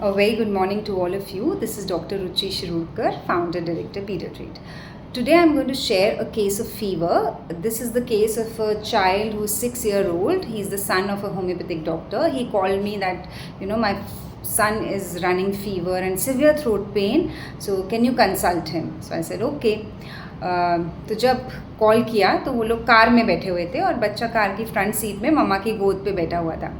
A very good morning to all of you. This is Dr. Ruchi Shirurkar, founder director Pediatreat. Today I'm going to share a case of fever. This is the case of a child who is 6 years old. He's the son of a homeopathic doctor. He called me that, my son is running fever and severe throat pain. So can you consult him? So I said, okay. तो जब call किया तो वो लोग car में बैठे हुए थे और बच्चा कार की फ्रंट सीट में मम्मा की गोद पे बैठा हुआ था.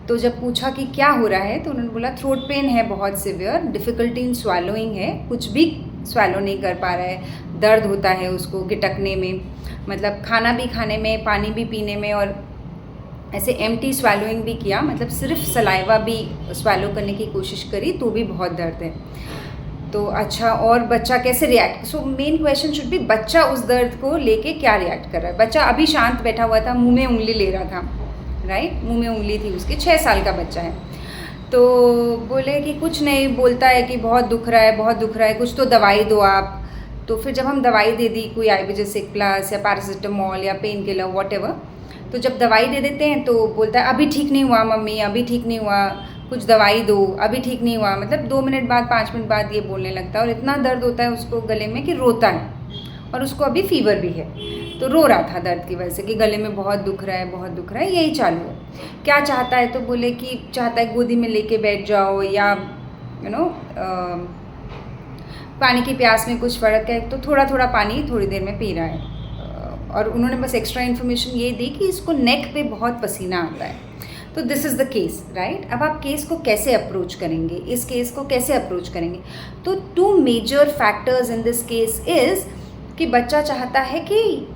तो जब पूछा कि क्या हो रहा है तो उन्होंने बोला थ्रोट पेन है बहुत सिवियर, डिफ़िकल्टी इन स्वैलोइंग है, कुछ भी स्वैलो नहीं कर पा रहा है, दर्द होता है उसको गिटकने में, मतलब खाना भी खाने में, पानी भी पीने में, और ऐसे एम्प्टी स्वैलोइंग भी किया, मतलब सिर्फ सलाइवा भी स्वैलो करने की कोशिश करी तो भी बहुत दर्द है. तो अच्छा, और बच्चा कैसे react, so main question should be बच्चा उस दर्द को लेके क्या रिएक्ट कर रहा है. बच्चा अभी शांत बैठा हुआ था, मुंह में उंगली ले रहा था, राइट, मुंह में उंगली थी उसके, 6 साल का बच्चा है. तो बोले कि कुछ नहीं, बोलता है कि बहुत दुख रहा है, बहुत दुख रहा है, कुछ तो दवाई दो आप. तो फिर जब हम दवाई दे दी, कोई आइबुप्रोफेन प्लस या पैरासिटामोल या पेन किलर व्हाटएवर, तो जब दवाई दे देते हैं तो बोलता है अभी ठीक नहीं हुआ मम्मी, अभी ठीक नहीं हुआ, कुछ दवाई दो, अभी ठीक नहीं हुआ. मतलब 2 मिनट बाद 5 मिनट बाद ये बोलने लगता है, और इतना दर्द होता है उसको गले में कि रोता है, और उसको अभी फीवर भी है. तो रो रहा था दर्द की वजह से कि गले में बहुत दुख रहा है, बहुत दुख रहा है. यही चालू है. क्या चाहता है तो बोले कि चाहता है गोदी में लेके बैठ जाओ, या पानी की प्यास में कुछ फ़र्क है तो थोड़ा थोड़ा पानी थोड़ी देर में पी रहा है. और उन्होंने बस एक्स्ट्रा इन्फॉर्मेशन ये दी कि इसको नेक पे बहुत पसीना आता है. तो this is the case, right. अब आप केस को कैसे अप्रोच करेंगे, इस केस को कैसे अप्रोच करेंगे? तो 2 major factors in this case is कि बच्चा चाहता है कि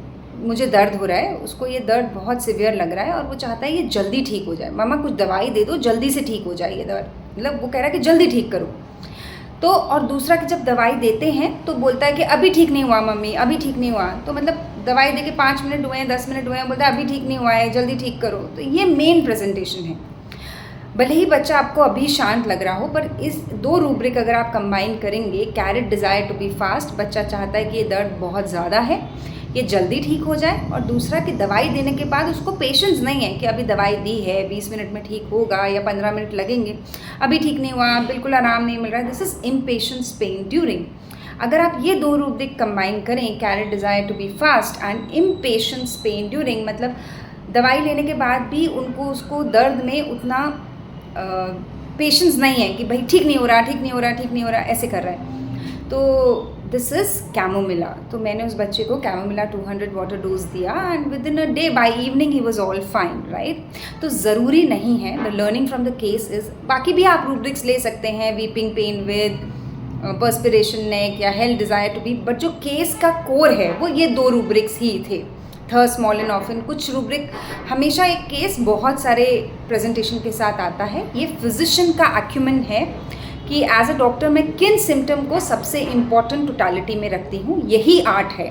मुझे दर्द हो रहा है, उसको ये दर्द बहुत सिवियर लग रहा है और वो चाहता है ये जल्दी ठीक हो जाए, मम्मा कुछ दवाई दे दो, जल्दी से ठीक हो जाए ये दर्द, मतलब वो कह रहा है कि जल्दी ठीक करो. तो और दूसरा कि जब दवाई देते हैं तो बोलता है कि अभी ठीक नहीं हुआ मम्मी, अभी ठीक नहीं हुआ. तो मतलब दवाई दे के 5 मिनट हुए हैं, 10 मिनट हुए हैं, बोलता है अभी ठीक नहीं हुआ है, जल्दी ठीक करो. तो ये मेन प्रेजेंटेशन है. भले ही बच्चा आपको अभी शांत लग रहा हो, पर इस 2 रूब्रिक अगर आप कंबाइन करेंगे, carried desire to be fast, बच्चा चाहता है कि ये दर्द बहुत ज़्यादा है, ये जल्दी ठीक हो जाए, और दूसरा कि दवाई देने के बाद उसको पेशेंस नहीं है कि अभी दवाई दी है 20 मिनट में ठीक होगा या 15 मिनट लगेंगे, अभी ठीक नहीं हुआ, बिल्कुल आराम नहीं मिल रहा है. This is impatience pain during. अगर आप ये 2 रूब्रिक कंबाइन करें, carried desire to be fast and impatience pain during, मतलब दवाई लेने के बाद भी उनको उसको दर्द में उतना पेशेंस नहीं है कि भाई ठीक नहीं हो रहा, ठीक नहीं हो रहा, ठीक नहीं हो रहा, ऐसे कर रहा है. तो दिस इज़ कैमोमिला. तो मैंने उस बच्चे को कैमोमिला 200 वाटर डोज दिया, and within a day by evening he was all fine, right. तो ज़रूरी नहीं है, the learning from the case is, बाकी भी आप रूब्रिक्स ले सकते हैं, weeping pain with perspiration neck या health desire to be, but जो केस का कोर है वो ये 2 रूब्रिक्स ही थे, थर्ड स्मॉल एंड ऑफन. कुछ रूब्रिक, हमेशा एक केस बहुत सारे प्रेजेंटेशन के साथ आता है. ये फिजिशियन का एक्यूमेन है कि एज अ डॉक्टर मैं किन सिम्टम को सबसे इम्पॉर्टेंट टोटलिटी में रखती हूँ. यही आर्ट है,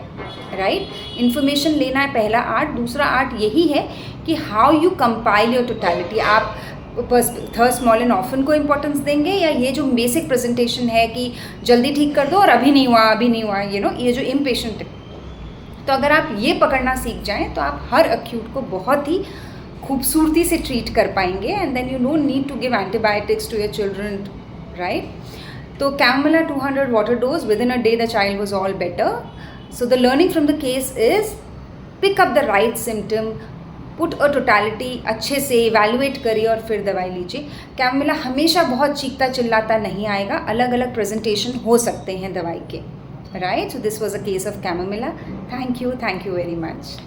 राइट. इन्फॉर्मेशन लेना है पहला आर्ट, दूसरा आर्ट यही है कि how you compile your totality. आप थर्ड स्मॉल एंड ऑफन को इम्पोर्टेंस देंगे, या ये जो बेसिक प्रेजेंटेशन है कि जल्दी ठीक कर दो और अभी नहीं हुआ, अभी नहीं हुआ, ये जो इम्पेशेंट है. तो अगर आप ये पकड़ना सीख जाएं तो आप हर एक्यूट को बहुत ही खूबसूरती से ट्रीट कर पाएंगे, and then you don't need to give antibiotics to your children, right. तो chamomilla 200 water dose, within a day the child was all better. So the learning from the case is pick up the right symptom, put a totality, अच्छे से evaluate करिए और फिर दवाई लीजिए. Chamomilla हमेशा बहुत चीखता चिल्लाता नहीं आएगा, अलग अलग प्रेजेंटेशन हो सकते हैं दवाई के, right. So this was a case of chamomilla. Thank you very much.